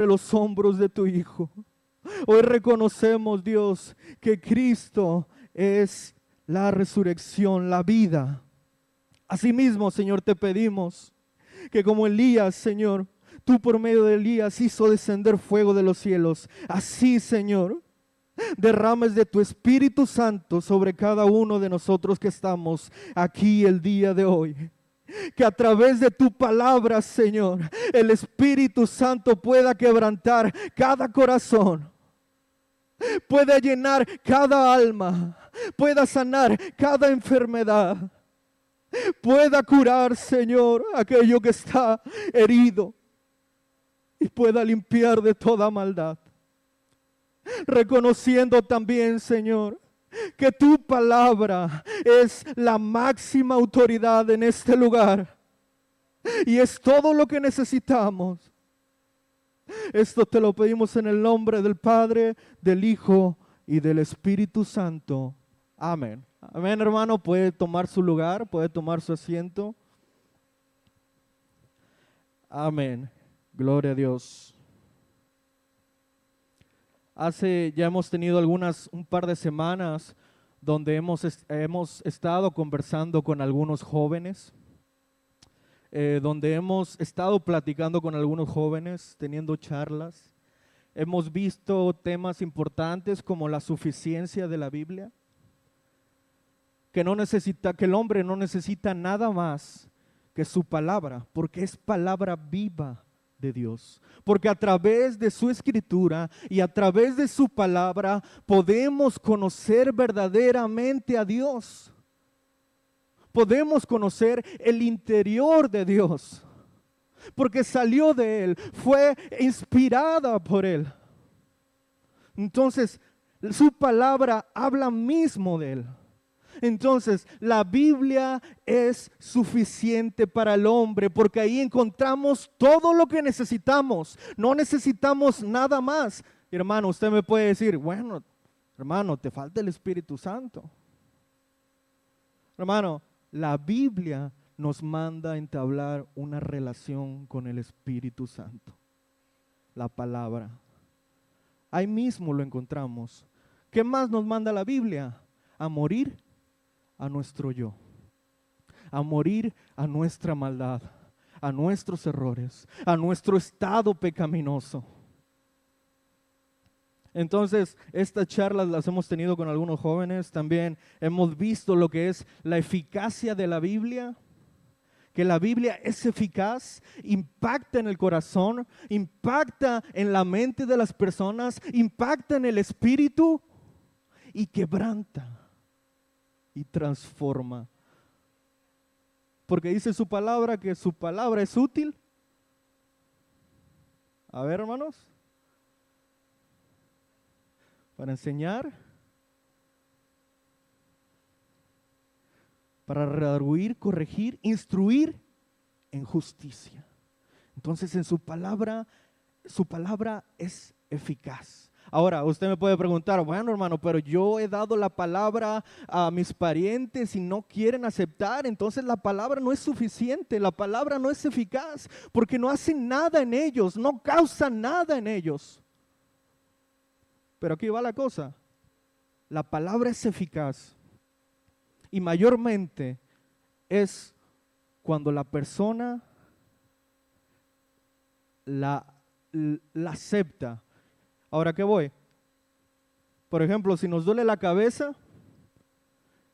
los hombros de tu Hijo. Hoy reconocemos, Dios, que Cristo es la resurrección, la vida. Asimismo, Señor, te pedimos que como Elías, Señor, tú por medio de Elías hizo descender fuego de los cielos. Así, Señor, derrames de tu Espíritu Santo sobre cada uno de nosotros que estamos aquí el día de hoy. Que a través de tu palabra, Señor, el Espíritu Santo pueda quebrantar cada corazón, pueda llenar cada alma, pueda sanar cada enfermedad, pueda curar, Señor, aquello que está herido y pueda limpiar de toda maldad. Reconociendo también, Señor, que tu palabra es la máxima autoridad en este lugar y es todo lo que necesitamos. Esto te lo pedimos en el nombre del Padre, del Hijo y del Espíritu Santo. Amén. Amén, hermano. Puede tomar su lugar, puede tomar su asiento. Amén. Gloria a Dios. Ya hemos tenido un par de semanas donde hemos estado conversando con algunos jóvenes, donde hemos estado platicando con algunos jóvenes, teniendo charlas. Hemos visto temas importantes como la suficiencia de la Biblia, que el hombre no necesita nada más que su palabra, porque es palabra viva de Dios, porque a través de su escritura y a través de su palabra podemos conocer verdaderamente a Dios, podemos conocer el interior de Dios, porque salió de Él, fue inspirada por Él. Entonces, su palabra habla mismo de Él. Entonces, la Biblia es suficiente para el hombre porque ahí encontramos todo lo que necesitamos. No necesitamos nada más. Hermano, usted me puede decir, bueno, hermano, te falta el Espíritu Santo. Hermano, la Biblia nos manda a entablar una relación con el Espíritu Santo. La palabra. Ahí mismo lo encontramos. ¿Qué más nos manda la Biblia? A morir a nuestro yo, a morir a nuestra maldad, a nuestros errores, a nuestro estado pecaminoso. Entonces, estas charlas las hemos tenido con algunos jóvenes, también hemos visto lo que es la eficacia de la Biblia, que la Biblia es eficaz, impacta en el corazón, impacta en la mente de las personas, impacta en el espíritu y quebranta y transforma. Porque dice su palabra que su palabra es útil. A ver, hermanos. Para enseñar, para redarguir, corregir, instruir en justicia. Entonces en su palabra es eficaz. Ahora, usted me puede preguntar, bueno, hermano, pero yo he dado la palabra a mis parientes y no quieren aceptar, entonces la palabra no es suficiente, la palabra no es eficaz, porque no hace nada en ellos, no causa nada en ellos. Pero aquí va la cosa, la palabra es eficaz y mayormente es cuando la persona la acepta. Ahora, ¿qué voy? Por ejemplo, si nos duele la cabeza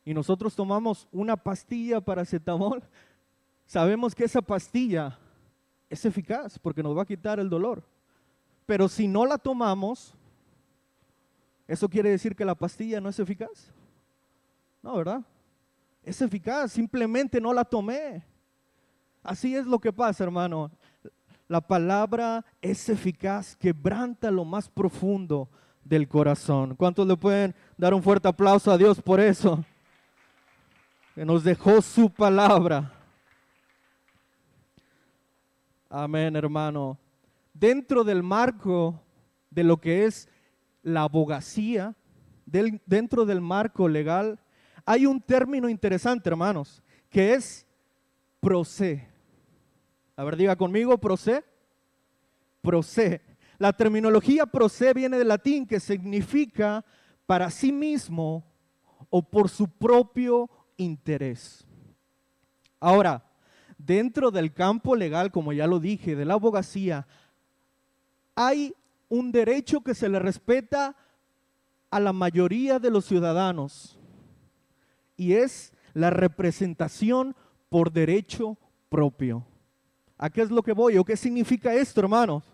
y nosotros tomamos una pastilla paracetamol, sabemos que esa pastilla es eficaz porque nos va a quitar el dolor. Pero si no la tomamos, ¿eso quiere decir que la pastilla no es eficaz? No, ¿verdad? Es eficaz, simplemente no la tomé. Así es lo que pasa, hermano. La palabra es eficaz, quebranta lo más profundo del corazón. ¿Cuántos le pueden dar un fuerte aplauso a Dios por eso? Que nos dejó su palabra. Amén, hermano. Dentro del marco de lo que es la abogacía, dentro del marco legal, hay un término interesante, hermanos, que es prosé. A ver, diga conmigo, prosé. Prosé. La terminología pro se viene del latín, que significa para sí mismo o por su propio interés. Ahora, dentro del campo legal, como ya lo dije, de la abogacía, hay un derecho que se le respeta a la mayoría de los ciudadanos, y es la representación por derecho propio. ¿A qué es lo que voy? ¿O qué significa esto, hermanos?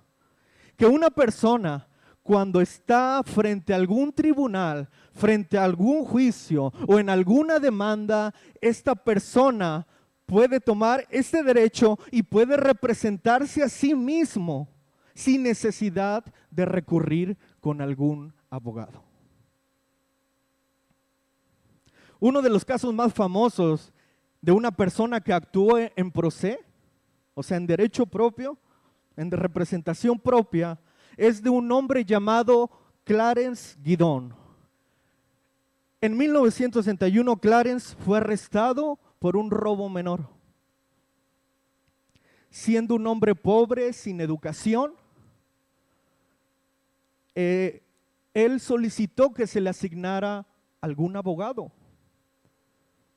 Que una persona, cuando está frente a algún tribunal, frente a algún juicio o en alguna demanda, esta persona puede tomar este derecho y puede representarse a sí mismo sin necesidad de recurrir con algún abogado. Uno de los casos más famosos de una persona que actuó en pro se, o sea, en derecho propio, en representación propia, es de un hombre llamado Clarence Guidon. En 1961, Clarence fue arrestado por un robo menor. Siendo un hombre pobre, sin educación, él solicitó que se le asignara algún abogado.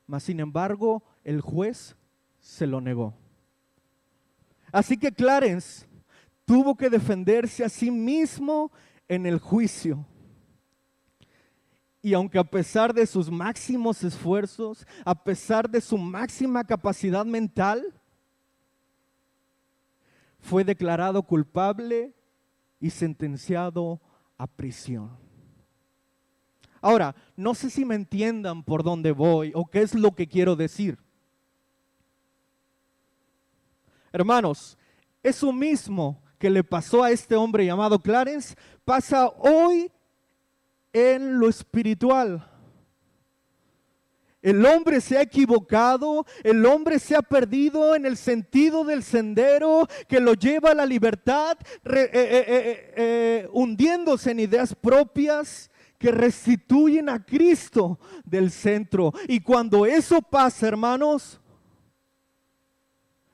Mas, sin embargo, el juez se lo negó. Así que Clarence tuvo que defenderse a sí mismo en el juicio. Y aunque a pesar de sus máximos esfuerzos, a pesar de su máxima capacidad mental, fue declarado culpable y sentenciado a prisión. Ahora, no sé si me entiendan por dónde voy o qué es lo que quiero decir. Hermanos, eso mismo que le pasó a este hombre llamado Clarence, pasa hoy en lo espiritual. El hombre se ha equivocado, el hombre se ha perdido en el sentido del sendero que lo lleva a la libertad, hundiéndose en ideas propias que restituyen a Cristo del centro. Y cuando eso pasa, hermanos,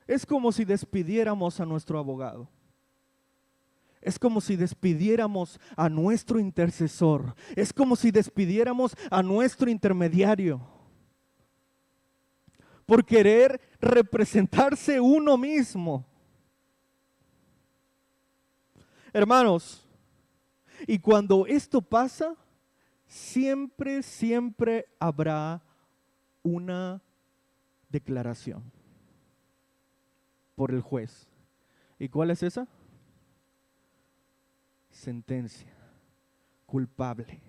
es como si despidiéramos a nuestro abogado. Es como si despidiéramos a nuestro intercesor. Es como si despidiéramos a nuestro intermediario. Por querer representarse uno mismo. Hermanos, y cuando esto pasa, siempre habrá una declaración por el juez. ¿Y cuál es esa? Sentencia, culpable.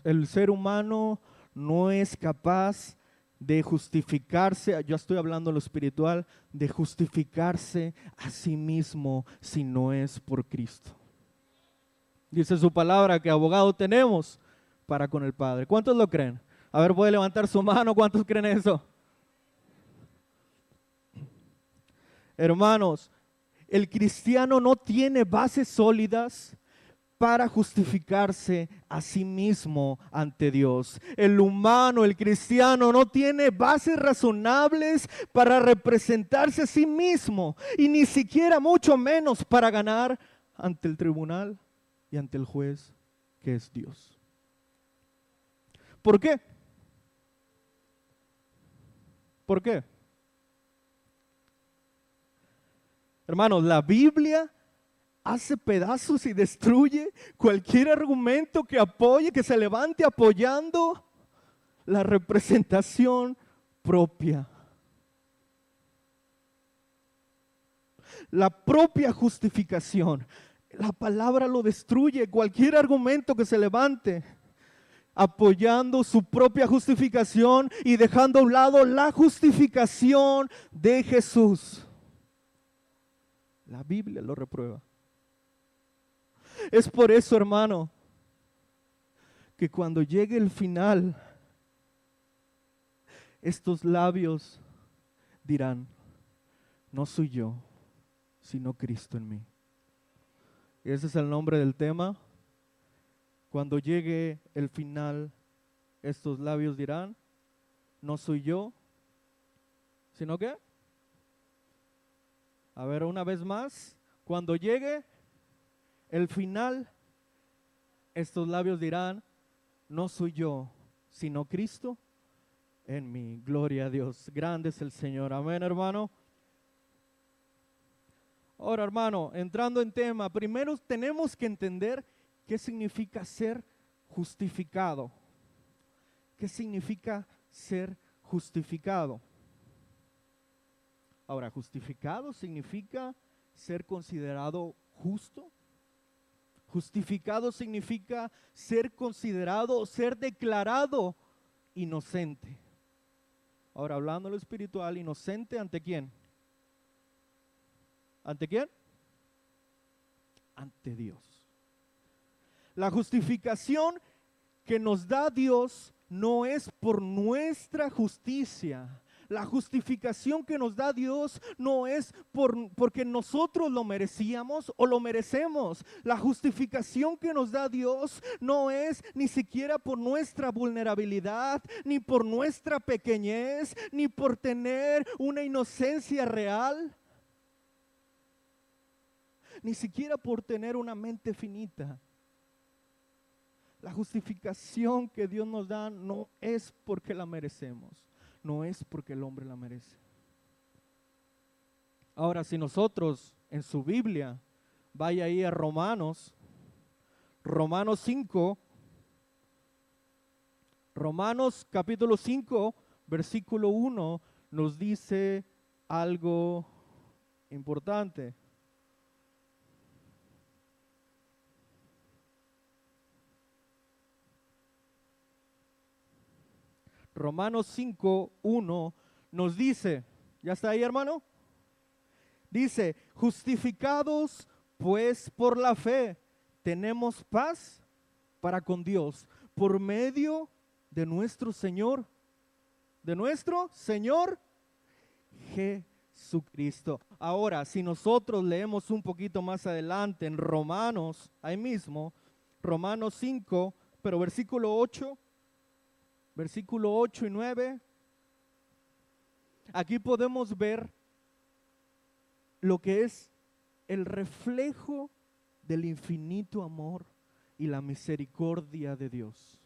El ser humano no es capaz de justificarse, yo estoy hablando en lo espiritual, de justificarse a sí mismo si no es por Cristo. Dice su palabra que abogado tenemos para con el Padre. ¿Cuántos lo creen? A ver, puede levantar su mano, ¿cuántos creen eso? Hermanos, el cristiano no tiene bases sólidas para justificarse a sí mismo ante Dios. El humano, el cristiano, no tiene bases razonables para representarse a sí mismo y ni siquiera mucho menos para ganar ante el tribunal y ante el juez que es Dios. ¿Por qué? ¿Por qué? Hermanos, la Biblia hace pedazos y destruye cualquier argumento que apoye, que se levante apoyando la representación propia. La propia justificación. La palabra lo destruye, cualquier argumento que se levante apoyando su propia justificación y dejando a un lado la justificación de Jesús. La Biblia lo reprueba. Es por eso, hermano, que cuando llegue el final, estos labios dirán, no soy yo, sino Cristo en mí. Ese es el nombre del tema. Cuando llegue el final, estos labios dirán, no soy yo, sino ¿qué? A ver, una vez más, cuando llegue El final, estos labios dirán, no soy yo, sino Cristo en mí. Gloria a Dios. Grande es el Señor. Amén, hermano. Ahora, hermano, entrando en tema, primero tenemos que entender qué significa ser justificado. ¿Qué significa ser justificado? Ahora, justificado significa ser considerado justo. Justificado significa ser considerado, ser declarado inocente. Ahora, hablando de lo espiritual, inocente ¿ante quién? ¿Ante quién? Ante Dios. La justificación que nos da Dios no es por nuestra justicia. La justificación que nos da Dios no es porque nosotros lo merecíamos o lo merecemos. La justificación que nos da Dios no es ni siquiera por nuestra vulnerabilidad, ni por nuestra pequeñez, ni por tener una inocencia real, ni siquiera por tener una mente finita. La justificación que Dios nos da no es porque la merecemos, no es porque el hombre la merece. Ahora, si nosotros en su Biblia, vaya ahí a Romanos 5, Romanos capítulo 5, versículo 1, nos dice algo importante. Romanos 5, 1 nos dice, ¿ya está ahí, hermano? Dice, justificados pues por la fe, tenemos paz para con Dios por medio de nuestro Señor Jesucristo. Ahora, si nosotros leemos un poquito más adelante en Romanos, ahí mismo, Romanos 5, pero versículo 8 y 9, aquí podemos ver lo que es el reflejo del infinito amor y la misericordia de Dios.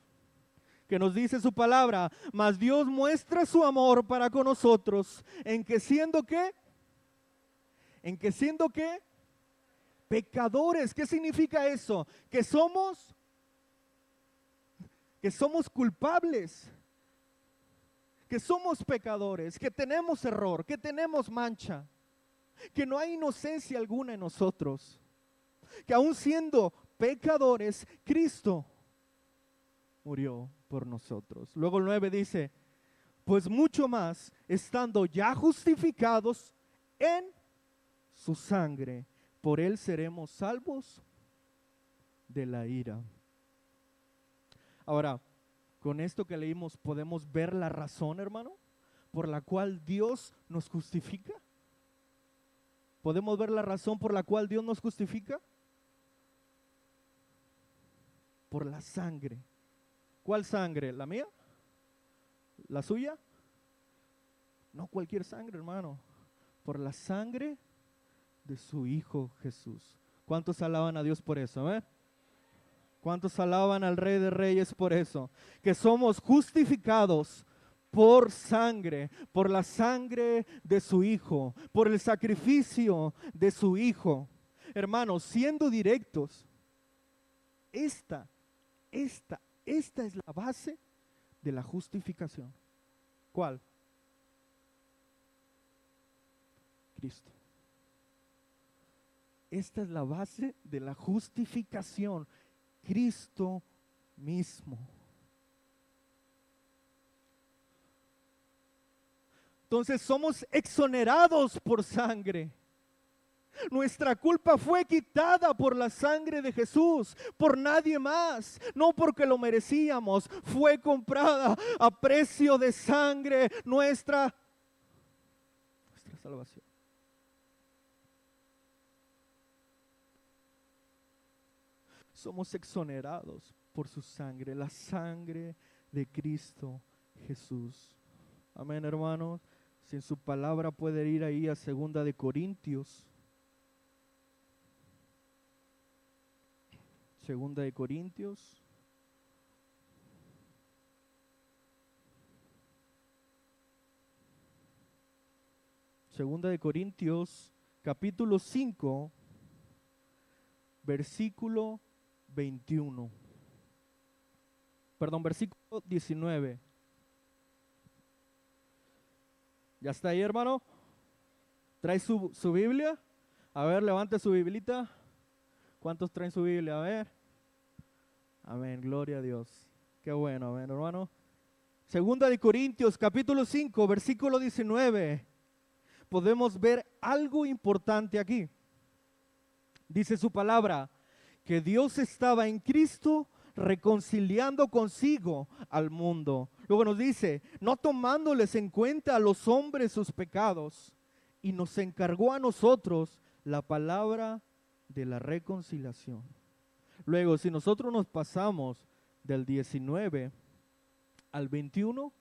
Que nos dice su palabra, mas Dios muestra su amor para con nosotros, en que siendo ¿qué? En que siendo ¿qué? Pecadores. ¿Qué significa eso? Que somos culpables, que somos pecadores, que tenemos error, que tenemos mancha, que no hay inocencia alguna en nosotros, que aún siendo pecadores, Cristo murió por nosotros. Luego el 9 dice, pues mucho más, estando ya justificados en su sangre, por él seremos salvos de la ira. Ahora, con esto que leímos, ¿podemos ver la razón, hermano, por la cual Dios nos justifica? ¿Podemos ver la razón por la cual Dios nos justifica? Por la sangre. ¿Cuál sangre? ¿La mía? ¿La suya? No cualquier sangre, hermano. Por la sangre de su Hijo Jesús. ¿Cuántos alaban a Dios por eso? ¿Cuántos alaban al Rey de Reyes por eso? Que somos justificados por sangre, por la sangre de su Hijo, por el sacrificio de su Hijo. Hermanos, siendo directos, esta es la base de la justificación. ¿Cuál? Cristo. Esta es la base de la justificación. Cristo mismo. Entonces somos exonerados por sangre. Nuestra culpa fue quitada por la sangre de Jesús, por nadie más, no porque lo merecíamos, fue comprada a precio de sangre nuestra salvación. Somos exonerados por su sangre, la sangre de Cristo Jesús. Amén, hermanos. Si en su palabra puede ir ahí a 2 de Corintios. Segunda de Corintios. Segunda de Corintios, capítulo 5, versículo 21. Perdón, versículo 19. ¿Ya está ahí, hermano? ¿Trae su Biblia? A ver, levante su Biblita. ¿Cuántos traen su Biblia? A ver. Amén, gloria a Dios. Qué bueno, amén, hermano. Segunda de Corintios, capítulo 5, versículo 19. Podemos ver algo importante aquí. Dice su palabra, que Dios estaba en Cristo reconciliando consigo al mundo. Luego nos dice, no tomándoles en cuenta a los hombres sus pecados, y nos encargó a nosotros la palabra de la reconciliación. Luego, si nosotros nos pasamos del 19 al 21,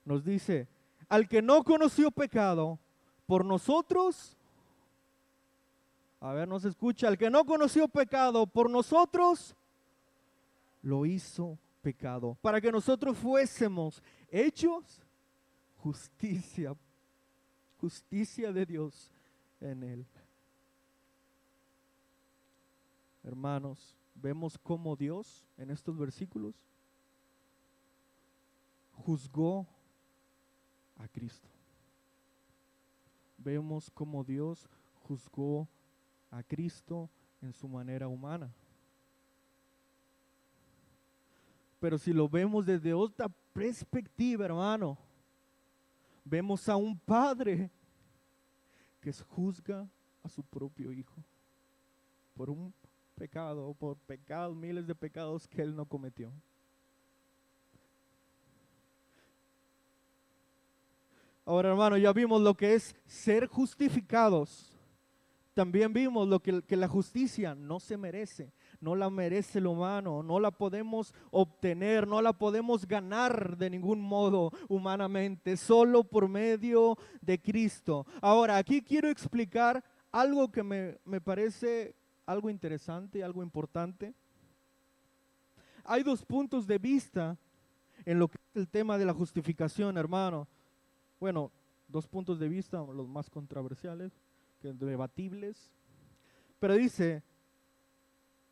nos dice, al que no conoció pecado, por nosotros, a ver, no se escucha, al que no conoció pecado, por nosotros, lo hizo pecado, para que nosotros fuésemos hechos justicia de Dios en él. Hermanos, vemos cómo Dios en estos versículos juzgó a Cristo. Vemos cómo Dios juzgó a Cristo en su manera humana. Pero si lo vemos desde otra perspectiva, hermano, vemos a un padre que juzga a su propio hijo por un pecado o por pecados, miles de pecados que él no cometió. Ahora, hermano, ya vimos lo que es ser justificados. También vimos lo que la justicia no se merece, no la merece el humano, no la podemos obtener, no la podemos ganar de ningún modo humanamente, solo por medio de Cristo. Ahora, aquí quiero explicar algo que me parece algo interesante, algo importante. Hay dos puntos de vista en lo que es el tema de la justificación, hermano. Bueno, dos puntos de vista, los más controversiales, debatibles, pero dice,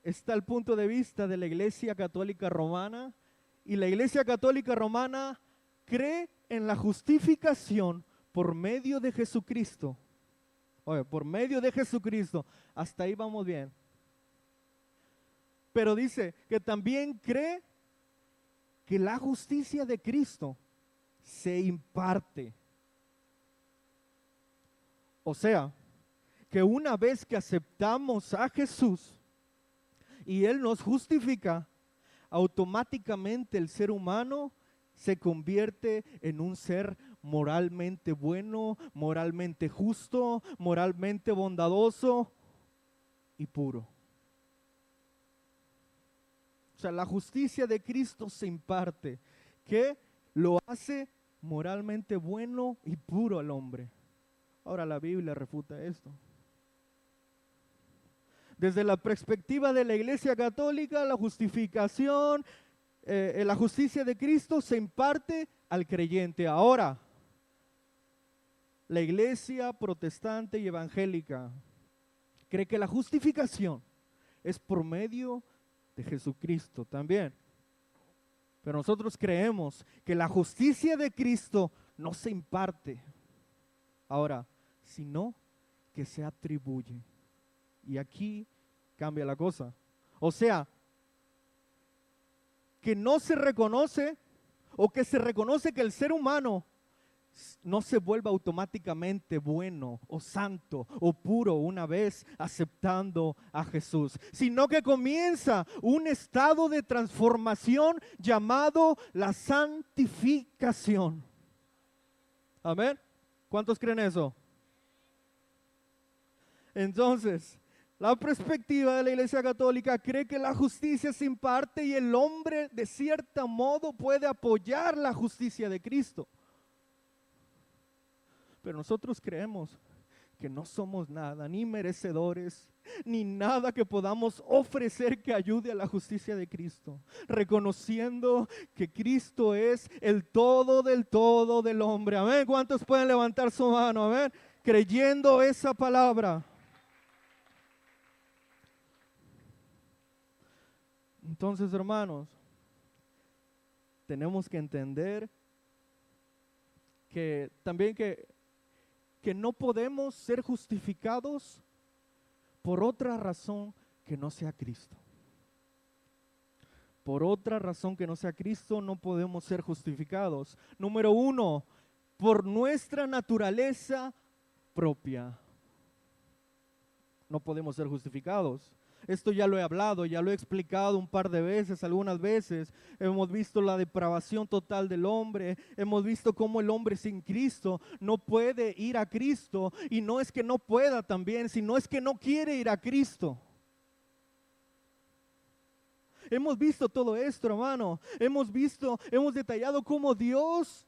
está el punto de vista de la Iglesia Católica Romana, y la Iglesia Católica Romana cree en la justificación por medio de Jesucristo. Oye, por medio de Jesucristo, hasta ahí vamos bien. Pero dice que también cree que la justicia de Cristo se imparte. O sea, que una vez que aceptamos a Jesús y Él nos justifica, automáticamente el ser humano se convierte en un ser moralmente bueno, moralmente justo, moralmente bondadoso y puro. O sea, la justicia de Cristo se imparte, que lo hace moralmente bueno y puro al hombre. Ahora la Biblia refuta esto. Desde la perspectiva de la Iglesia Católica, la justificación, la justicia de Cristo se imparte al creyente. Ahora, la Iglesia protestante y evangélica cree que la justificación es por medio de Jesucristo también. Pero nosotros creemos que la justicia de Cristo no se imparte ahora, sino que se atribuye. Y aquí cambia la cosa. O sea, que no se reconoce, o que se reconoce que el ser humano no se vuelva automáticamente bueno o santo o puro una vez aceptando a Jesús, sino que comienza un estado de transformación llamado la santificación. Amén. ¿Cuántos creen eso? Entonces, la perspectiva de la Iglesia Católica cree que la justicia se imparte y el hombre de cierto modo puede apoyar la justicia de Cristo. Pero nosotros creemos que no somos nada, ni merecedores, ni nada que podamos ofrecer que ayude a la justicia de Cristo, reconociendo que Cristo es el todo del hombre. Amén. ¿Cuántos pueden levantar su mano? Amén. Creyendo esa palabra. Entonces, hermanos, tenemos que entender que también que no podemos ser justificados por otra razón que no sea Cristo. Por otra razón que no sea Cristo no podemos ser justificados. Número 1, por nuestra naturaleza propia. No podemos ser justificados. Esto ya lo he hablado, ya lo he explicado un par de veces, algunas veces. Hemos visto la depravación total del hombre. Hemos visto cómo el hombre sin Cristo no puede ir a Cristo. Y no es que no pueda también, sino es que no quiere ir a Cristo. Hemos visto todo esto, hermano. Hemos detallado cómo Dios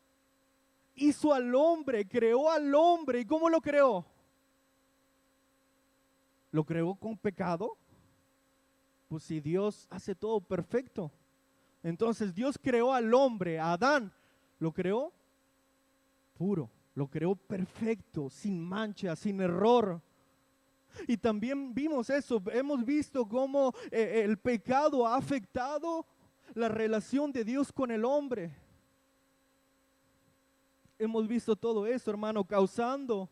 hizo al hombre, creó al hombre. ¿Y cómo lo creó? ¿Lo creó con pecado? Pues si Dios hace todo perfecto, entonces Dios creó al hombre, a Adán, lo creó puro, lo creó perfecto, sin mancha, sin error. Y también vimos eso, hemos visto cómo el pecado ha afectado la relación de Dios con el hombre. Hemos visto todo eso, hermano, causando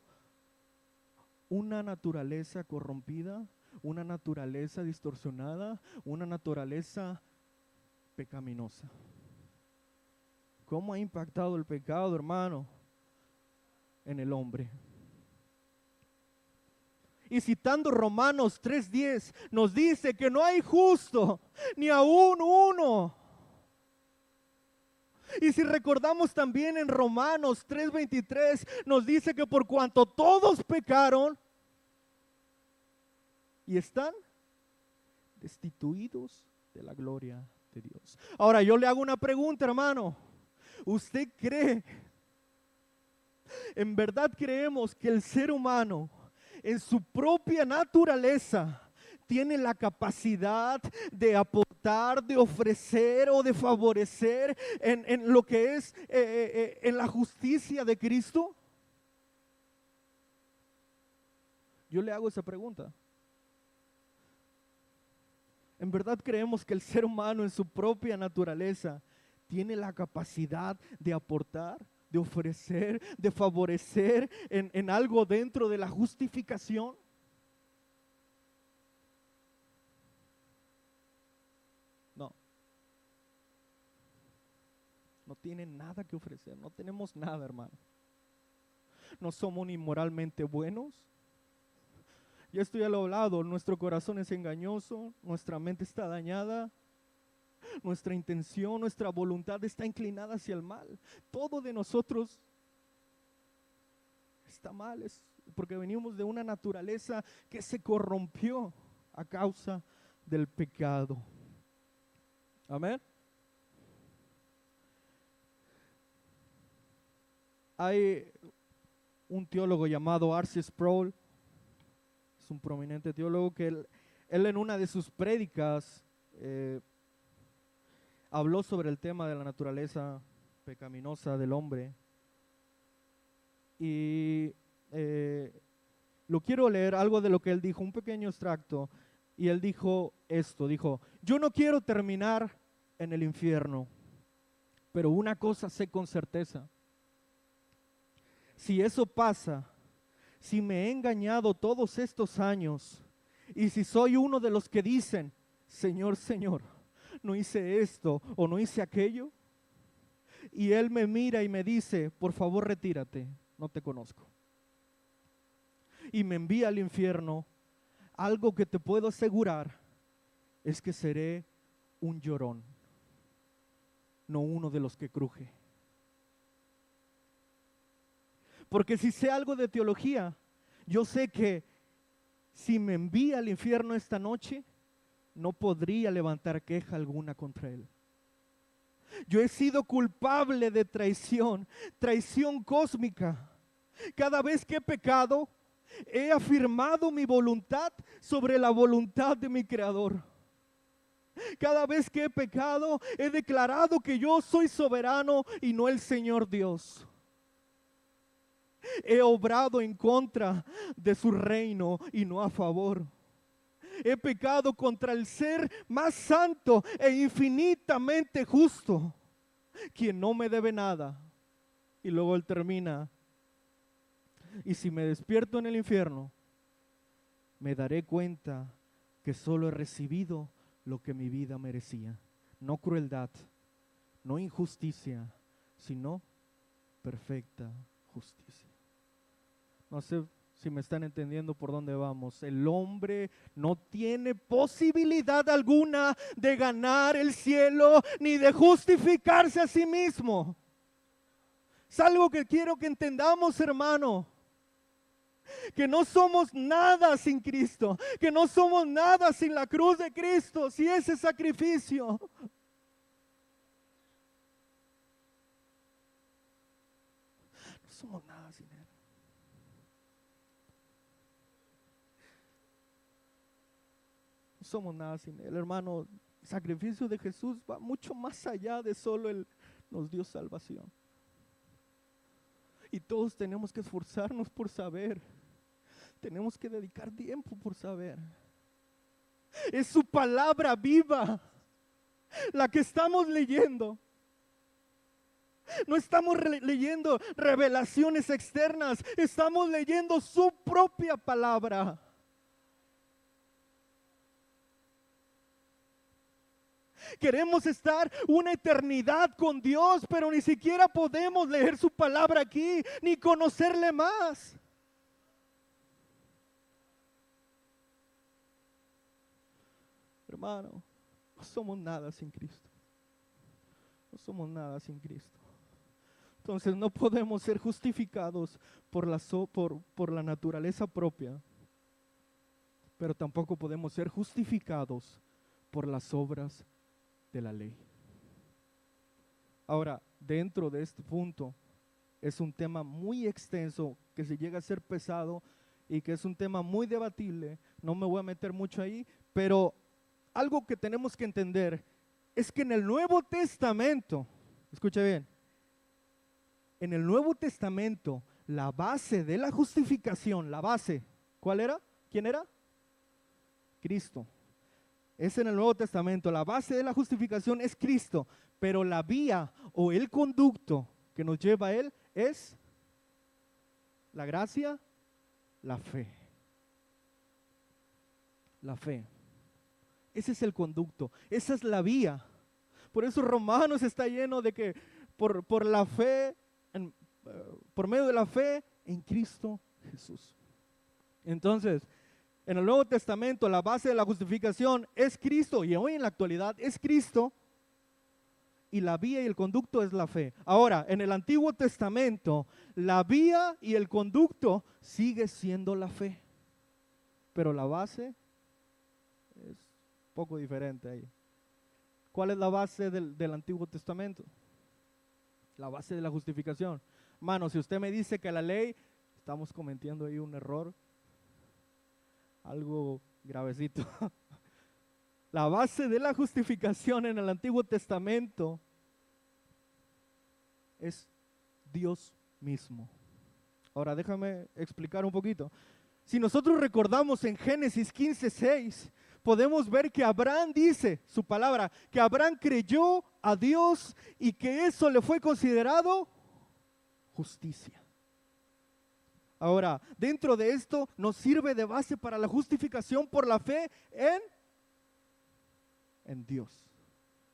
una naturaleza corrompida, una naturaleza distorsionada, una naturaleza pecaminosa. ¿Cómo ha impactado el pecado, hermano, en el hombre? Y citando Romanos 3:10, nos dice que no hay justo, ni aún uno. Y si recordamos también en Romanos 3:23, nos dice que por cuanto todos pecaron, y están destituidos de la gloria de Dios. Ahora yo le hago una pregunta, hermano. ¿Usted cree, en verdad creemos que el ser humano en su propia naturaleza tiene la capacidad de aportar, de ofrecer o de favorecer en lo que es en la justicia de Cristo? Yo le hago esa pregunta. ¿En verdad creemos que el ser humano en su propia naturaleza tiene la capacidad de aportar, de ofrecer, de favorecer en algo dentro de la justificación? No. No tiene nada que ofrecer, no tenemos nada, hermano. No somos ni moralmente buenos. Y esto ya lo he hablado, nuestro corazón es engañoso, nuestra mente está dañada, nuestra intención, nuestra voluntad está inclinada hacia el mal. Todo de nosotros está mal, es porque venimos de una naturaleza que se corrompió a causa del pecado. Amén. Hay un teólogo llamado R.C. Sproul, es un prominente teólogo, que él en una de sus prédicas habló sobre el tema de la naturaleza pecaminosa del hombre. Y lo quiero leer algo de lo que él dijo, un pequeño extracto. Y él dijo esto, dijo: yo no quiero terminar en el infierno, pero una cosa sé con certeza. Si eso pasa, si me he engañado todos estos años, y si soy uno de los que dicen, Señor, Señor, no hice esto o no hice aquello, y Él me mira y me dice, por favor retírate, no te conozco, y me envía al infierno, algo que te puedo asegurar es que seré un llorón, no uno de los que cruje. Porque si sé algo de teología, yo sé que si me envía al infierno esta noche, no podría levantar queja alguna contra Él. Yo he sido culpable de traición, traición cósmica. Cada vez que he pecado, He afirmado mi voluntad sobre la voluntad de mi Creador. Cada vez que he pecado, he declarado que yo soy soberano y no el Señor Dios. He obrado en contra de su reino y no a favor. He pecado contra el ser más santo e infinitamente justo, quien no me debe nada. Y luego él termina: y si me despierto en el infierno, me daré cuenta que solo he recibido lo que mi vida merecía. No crueldad, no injusticia, sino perfecta justicia. No sé si me están entendiendo por dónde vamos. El hombre no tiene posibilidad alguna de ganar el cielo ni de justificarse a sí mismo. Es algo que quiero que entendamos, hermano. Que no somos nada sin Cristo, que no somos nada sin la cruz de Cristo, sin ese sacrificio. No somos nada sin Él. No somos nada sin Él, hermano. El sacrificio de Jesús va mucho más allá de solo Él nos dio salvación. Y todos tenemos que esforzarnos por saber. Tenemos que dedicar tiempo por saber. Es su palabra viva la que estamos leyendo. No estamos leyendo revelaciones externas, estamos leyendo su propia palabra. Queremos estar una eternidad con Dios, pero ni siquiera podemos leer su palabra aquí, ni conocerle más. Hermano, no somos nada sin Cristo. No somos nada sin Cristo. Entonces no podemos ser justificados por la naturaleza propia, pero tampoco podemos ser justificados por las obras de la ley. Ahora, dentro de este punto, es un tema muy extenso que se llega a ser pesado y que es un tema muy debatible. No me voy a meter mucho ahí, pero algo que tenemos que entender es que en el Nuevo Testamento, escucha bien, en el Nuevo Testamento, la base de la justificación, la base, ¿cuál era? ¿Quién era? Cristo. Es en el Nuevo Testamento, la base de la justificación es Cristo, pero la vía o el conducto que nos lleva a Él es la gracia, la fe. La fe. Ese es el conducto, esa es la vía. Por eso Romanos está lleno de que por la fe, por medio de la fe en Cristo Jesús. Entonces, en el Nuevo Testamento la base de la justificación es Cristo, y hoy en la actualidad es Cristo, y la vía y el conducto es la fe. Ahora, en el Antiguo Testamento, la vía y el conducto sigue siendo la fe, pero la base es poco diferente ahí. ¿Cuál es la base del Antiguo Testamento? La base de la justificación. Hermano, si usted me dice que la ley, estamos cometiendo ahí un error, algo gravecito. La base de la justificación en el Antiguo Testamento es Dios mismo. Ahora déjame explicar un poquito. Si nosotros recordamos en Génesis 15:6, podemos ver que Abraham dice, su palabra, que Abraham creyó a Dios y que eso le fue considerado justicia. Ahora, dentro de esto nos sirve de base para la justificación por la fe en Dios.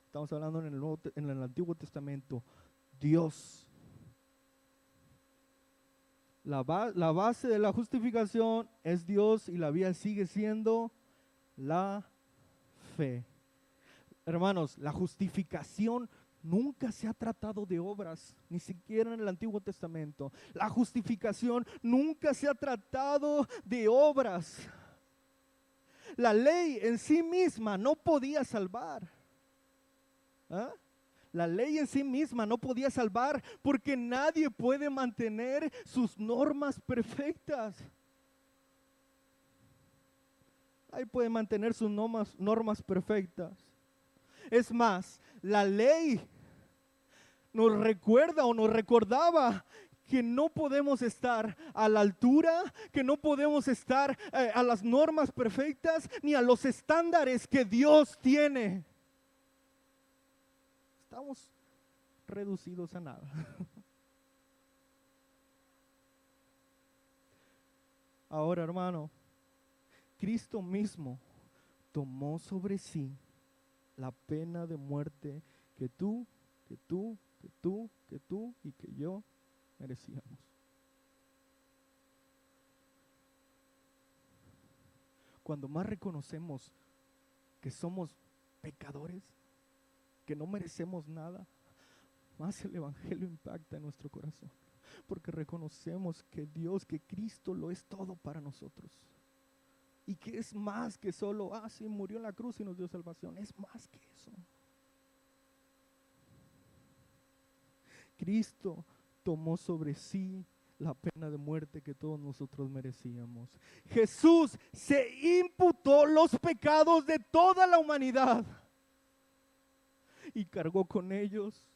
Estamos hablando en el Antiguo Testamento, Dios. La base de la justificación es Dios y la vía sigue siendo la fe. Hermanos, la justificación nunca se ha tratado de obras, ni siquiera en el Antiguo Testamento. La justificación nunca se ha tratado de obras. La ley en sí misma no podía salvar. ¿Ah? La ley en sí misma no podía salvar porque nadie puede mantener sus normas perfectas. Ahí puede mantener sus normas perfectas. Es más, la ley nos recuerda o nos recordaba que no podemos estar a la altura, que no podemos estar a las normas perfectas ni a los estándares que Dios tiene. Estamos reducidos a nada. Ahora, hermano, Cristo mismo tomó sobre sí la pena de muerte que tú y que yo merecíamos. Cuando más reconocemos que somos pecadores, que no merecemos nada, más el Evangelio impacta en nuestro corazón. Porque reconocemos que Dios, que Cristo lo es todo para nosotros. Y que es más que solo, sí, murió en la cruz y nos dio salvación. Es más que eso. Cristo tomó sobre sí la pena de muerte que todos nosotros merecíamos. Jesús se imputó los pecados de toda la humanidad y cargó con ellos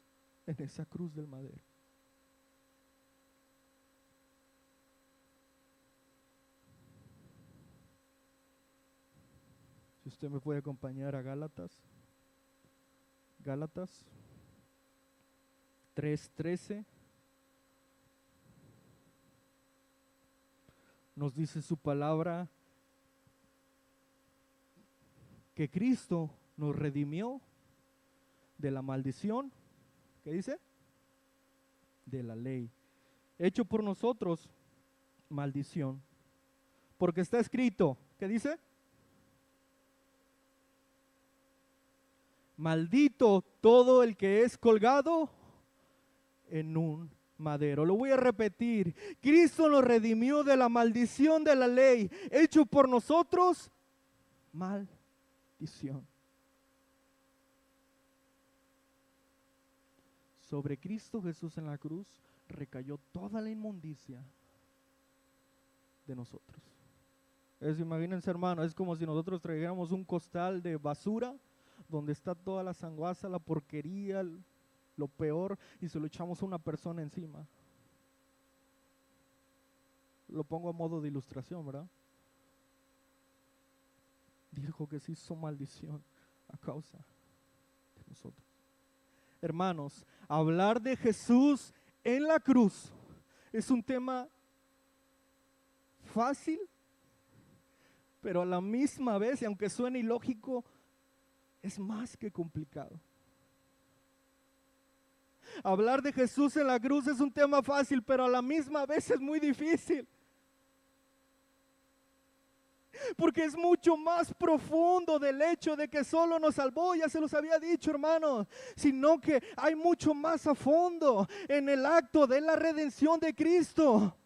en esa cruz del madero. Si usted me puede acompañar a Gálatas 3:13, nos dice su palabra que Cristo nos redimió de la maldición, ¿qué dice? De la ley, hecho por nosotros maldición, porque está escrito, ¿qué dice? Maldito todo el que es colgado en un madero. Lo voy a repetir. Cristo nos redimió de la maldición de la ley, hecho por nosotros maldición. Sobre Cristo Jesús en la cruz recayó toda la inmundicia de nosotros. Imagínense, hermano, es como si nosotros trajéramos un costal de basura donde está toda la sanguaza, la porquería, lo peor, y se lo echamos a una persona encima. Lo pongo a modo de ilustración, ¿verdad? Dijo que se hizo maldición a causa de nosotros. Hermanos, hablar de Jesús en la cruz es un tema fácil, pero a la misma vez, y aunque suene ilógico, es más que complicado. Hablar de Jesús en la cruz es un tema fácil, pero a la misma vez es muy difícil. Porque es mucho más profundo del hecho de que solo nos salvó, ya se los había dicho, hermanos, sino que hay mucho más a fondo en el acto de la redención de Cristo.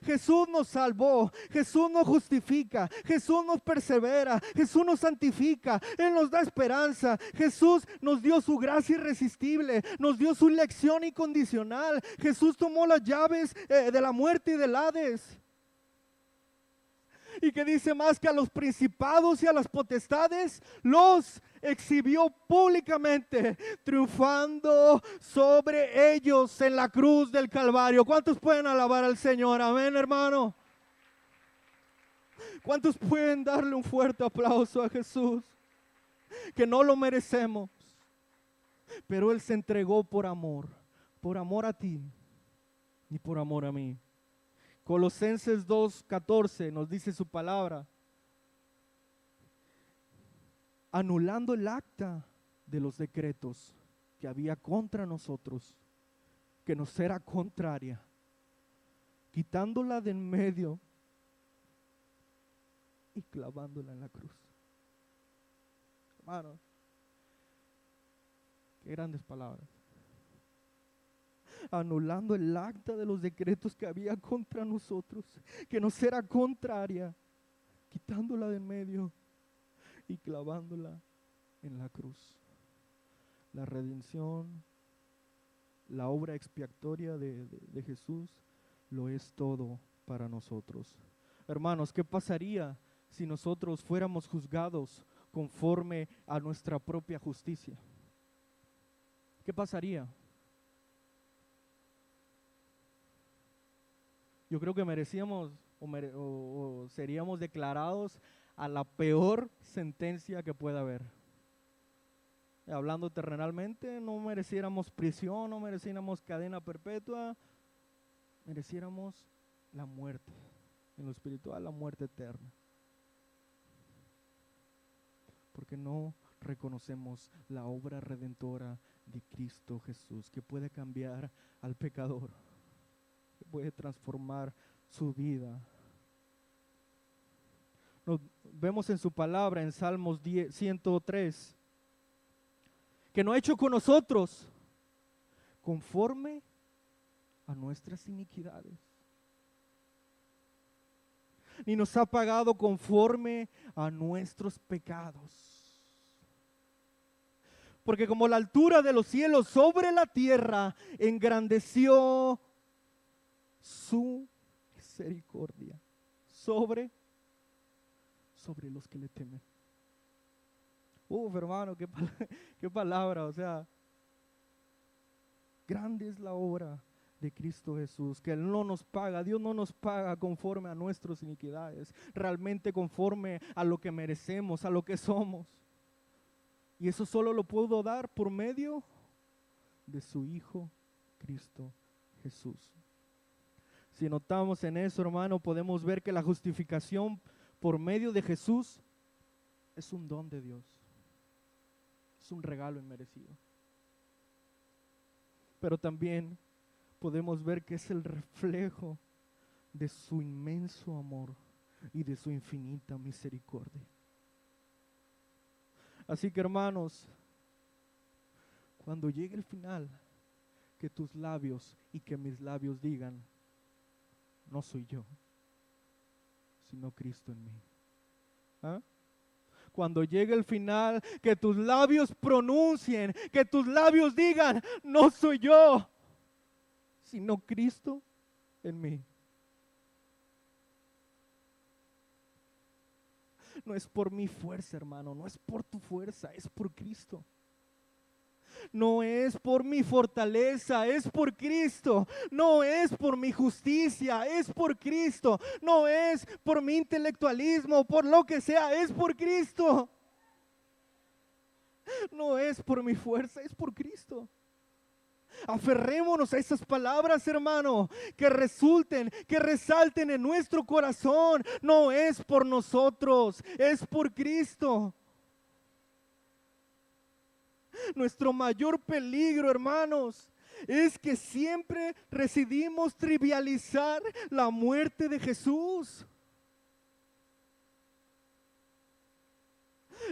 Jesús nos salvó, Jesús nos justifica, Jesús nos persevera, Jesús nos santifica, Él nos da esperanza, Jesús nos dio su gracia irresistible, nos dio su elección incondicional, Jesús tomó las llaves de la muerte y del Hades. Y que dice más, que a los principados y a las potestades los exhibió públicamente, triunfando sobre ellos en la cruz del Calvario. ¿Cuántos pueden alabar al Señor? Amén, hermano. ¿Cuántos pueden darle un fuerte aplauso a Jesús? Que no lo merecemos, pero Él se entregó por amor a ti y por amor a mí. Colosenses 2:14 nos dice su palabra, anulando el acta de los decretos que había contra nosotros, que nos era contraria, quitándola de en medio y clavándola en la cruz. Hermanos, qué grandes palabras. Anulando el acta de los decretos que había contra nosotros, que nos era contraria, quitándola de en medio y clavándola en la cruz. La redención, la obra expiatoria de Jesús lo es todo para nosotros. Hermanos, ¿qué pasaría si nosotros fuéramos juzgados conforme a nuestra propia justicia? ¿Qué pasaría? Yo creo que merecíamos o seríamos declarados a la peor sentencia que pueda haber. Hablando terrenalmente, no mereciéramos prisión, no mereciéramos cadena perpetua, mereciéramos la muerte. En lo espiritual, la muerte eterna. Porque no reconocemos la obra redentora de Cristo Jesús, que puede cambiar al pecador, que puede transformar su vida. Nos vemos en su palabra en Salmos 103, que no ha hecho con nosotros conforme a nuestras iniquidades, ni nos ha pagado conforme a nuestros pecados. Porque como la altura de los cielos sobre la tierra, engrandeció su misericordia sobre los que le temen. Hermano, qué palabra, o sea, grande es la obra de Cristo Jesús, que Él no nos paga, Dios no nos paga conforme a nuestras iniquidades, realmente conforme a lo que merecemos, a lo que somos. Y eso solo lo pudo dar por medio de su Hijo Cristo Jesús. Si notamos en eso, hermano, podemos ver que la justificación por medio de Jesús es un don de Dios. Es un regalo inmerecido. Pero también podemos ver que es el reflejo de su inmenso amor y de su infinita misericordia. Así que, hermanos, cuando llegue el final, que tus labios y que mis labios digan: no soy yo, sino Cristo en mí. ¿Ah? Cuando llegue el final, que tus labios pronuncien, que tus labios digan: no soy yo, sino Cristo en mí. No es por mi fuerza, hermano, no es por tu fuerza, es por Cristo. No es por mi fortaleza, es por Cristo. No es por mi justicia, es por Cristo. No es por mi intelectualismo, por lo que sea, es por Cristo. No es por mi fuerza, es por Cristo. Aferrémonos a esas palabras, hermano, que resulten, que resalten en nuestro corazón. No es por nosotros, es por Cristo. Nuestro mayor peligro, hermanos, es que siempre decidimos trivializar la muerte de Jesús.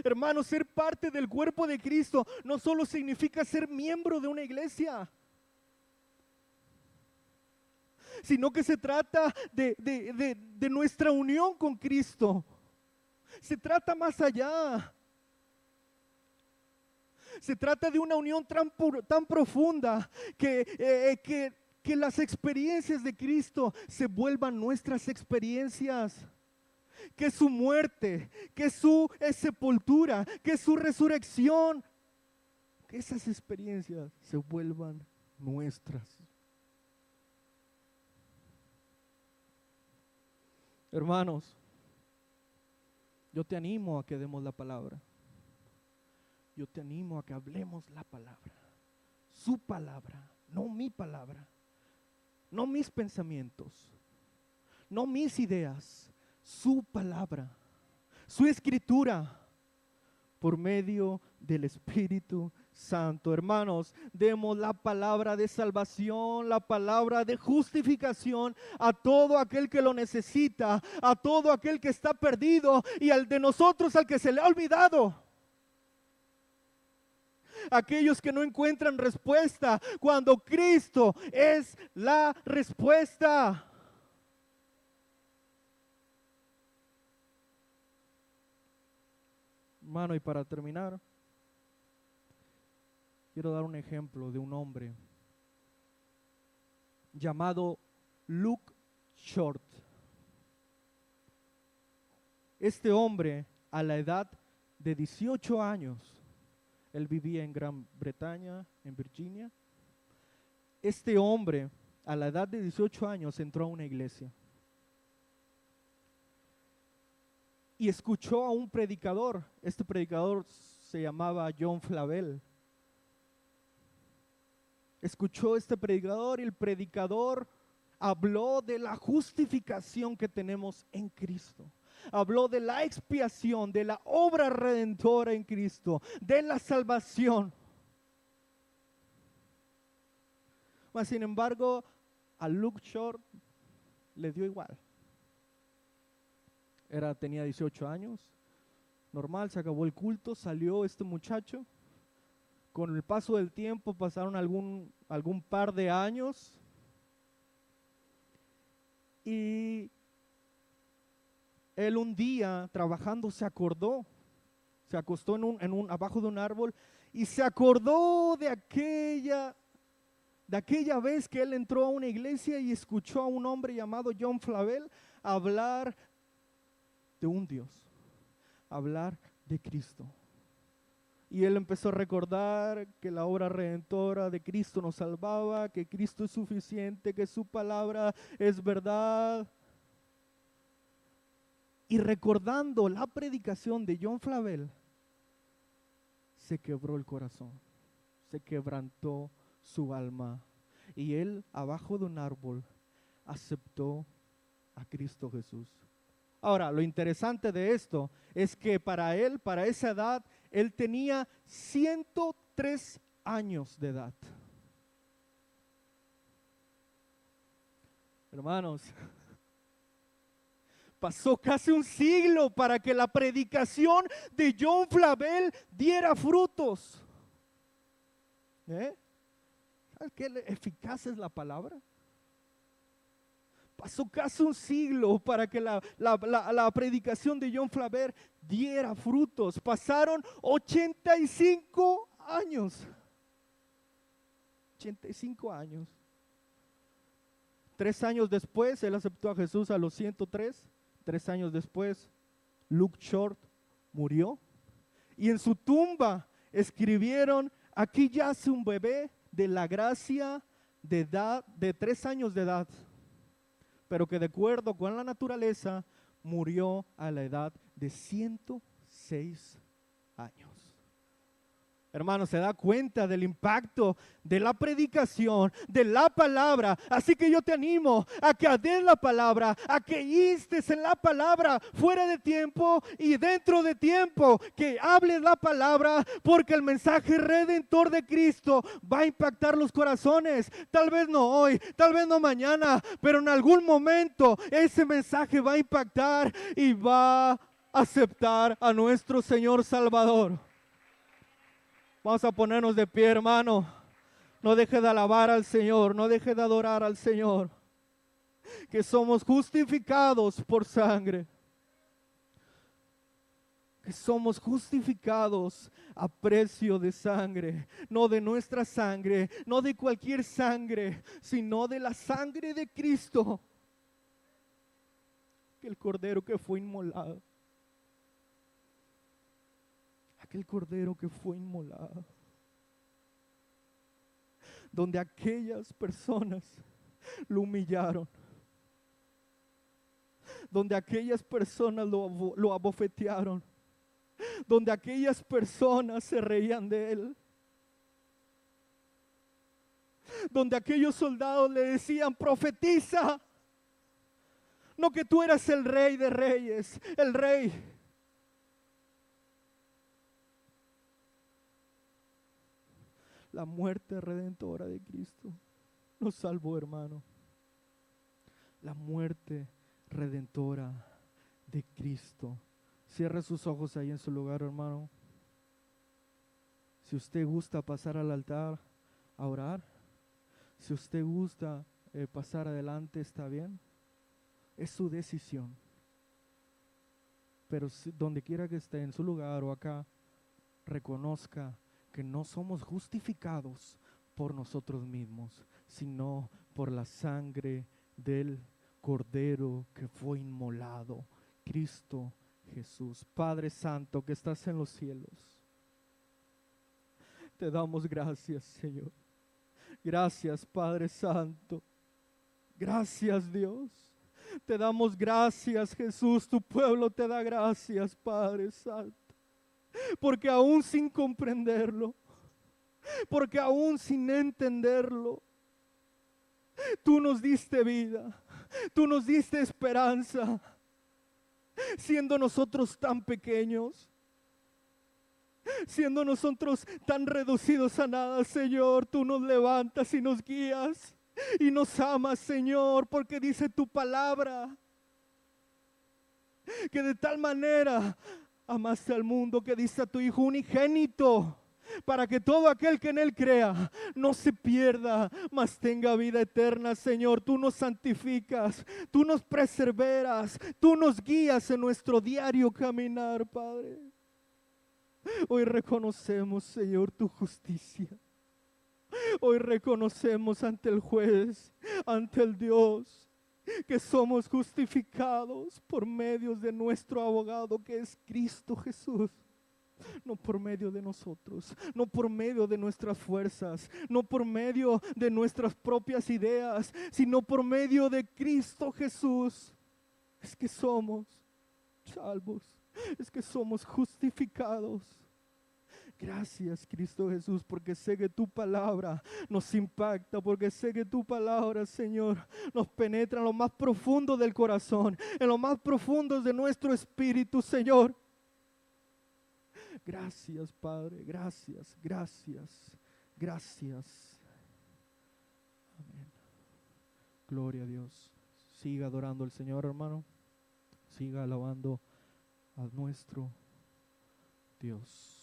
Hermanos, ser parte del cuerpo de Cristo no solo significa ser miembro de una iglesia, sino que se trata de nuestra unión con Cristo. Se trata más allá. Se trata de una unión tan profunda que las experiencias de Cristo se vuelvan nuestras experiencias. Que su muerte, que su sepultura, que su resurrección, que esas experiencias se vuelvan nuestras. Hermanos, yo te animo a que demos la palabra. Yo te animo a que hablemos la palabra, su palabra, no mi palabra, no mis pensamientos, no mis ideas, su palabra, su escritura, por medio del Espíritu Santo. Hermanos, demos la palabra de salvación, la palabra de justificación a todo aquel que lo necesita, a todo aquel que está perdido y al de nosotros al que se le ha olvidado. Aquellos que no encuentran respuesta cuando Cristo es la respuesta. Hermano, y para terminar, quiero dar un ejemplo de un hombre llamado Luke Short. Este hombre, a la edad de 18 años, él vivía en Gran Bretaña, en Virginia. Este hombre, a la edad de 18 años, entró a una iglesia y escuchó a un predicador. Este predicador se llamaba John Flavel. Escuchó a este predicador y el predicador habló de la justificación que tenemos en Cristo. Habló de la expiación, de la obra redentora en Cristo, de la salvación. Mas, sin embargo, a Luke Short le dio igual. Tenía 18 años, normal, se acabó el culto, salió este muchacho. Con el paso del tiempo pasaron algún par de años y él un día trabajando se acordó, se acostó abajo de un árbol y se acordó de aquella vez que él entró a una iglesia y escuchó a un hombre llamado John Flavel hablar de un Dios, hablar de Cristo. Y él empezó a recordar que la obra redentora de Cristo nos salvaba, que Cristo es suficiente, que su palabra es verdad. Y recordando la predicación de John Flavel, se quebró el corazón, se quebrantó su alma. Y él, abajo de un árbol, aceptó a Cristo Jesús. Ahora, lo interesante de esto es que para él, para esa edad, él tenía 103 años de edad. Hermanos, pasó casi un siglo para que la predicación de John Flavel diera frutos. ¿Sabes qué eficaz es la palabra? Pasó casi un siglo para que la predicación de John Flavel diera frutos. Pasaron 85 años. 85 años. 3 años después, él aceptó a Jesús a los 103. 3 años después, Luke Short murió. Y en su tumba escribieron: aquí yace un bebé de la gracia de edad de 3 años de edad, pero que de acuerdo con la naturaleza murió a la edad de 106 años. Hermano, se da cuenta del impacto de la predicación, de la palabra. Así que yo te animo a que des la palabra, a que instes en la palabra fuera de tiempo y dentro de tiempo, que hables la palabra, porque el mensaje redentor de Cristo va a impactar los corazones. Tal vez no hoy, tal vez no mañana, pero en algún momento ese mensaje va a impactar y va a aceptar a nuestro Señor Salvador. Vamos a ponernos de pie, hermano. No deje de alabar al Señor, no deje de adorar al Señor. Que somos justificados por sangre. Que somos justificados a precio de sangre. No de nuestra sangre, no de cualquier sangre, sino de la sangre de Cristo. Que el cordero que fue inmolado. Aquel cordero que fue inmolado, donde aquellas personas lo humillaron, donde aquellas personas lo abofetearon, donde aquellas personas se reían de él, donde aquellos soldados le decían: profetiza, no que tú eras el rey de reyes, el rey. La muerte redentora de Cristo nos salvó, hermano. La muerte redentora de Cristo. Cierre sus ojos ahí en su lugar, hermano. Si usted gusta pasar al altar a orar, si usted gusta pasar adelante, está bien. Es su decisión. Pero donde quiera que esté, en su lugar o acá, reconozca que no somos justificados por nosotros mismos, sino por la sangre del Cordero que fue inmolado, Cristo Jesús. Padre Santo que estás en los cielos, te damos gracias, Señor. Gracias, Padre Santo. Gracias, Dios. Te damos gracias, Jesús. Tu pueblo te da gracias, Padre Santo. Porque aún sin comprenderlo, porque aún sin entenderlo, tú nos diste vida, tú nos diste esperanza, siendo nosotros tan pequeños, siendo nosotros tan reducidos a nada, Señor, tú nos levantas y nos guías y nos amas, Señor, porque dice tu palabra que de tal manera amaste al mundo que diste a tu Hijo unigénito, para que todo aquel que en Él crea no se pierda, mas tenga vida eterna. Señor, tú nos santificas, tú nos preserveras, tú nos guías en nuestro diario caminar, Padre. Hoy reconocemos, Señor, tu justicia. Hoy reconocemos ante el juez, ante el Dios, que somos justificados por medio de nuestro abogado, que es Cristo Jesús. No por medio de nosotros, no por medio de nuestras fuerzas, no por medio de nuestras propias ideas, sino por medio de Cristo Jesús. Es que somos salvos, es que somos justificados. Gracias, Cristo Jesús, porque sé que tu palabra nos impacta, porque sé que tu palabra, Señor, nos penetra en lo más profundo del corazón, en lo más profundo de nuestro espíritu, Señor. Gracias, Padre, gracias, gracias, gracias. Amén. Gloria a Dios. Siga adorando al Señor, hermano. Siga alabando a nuestro Dios.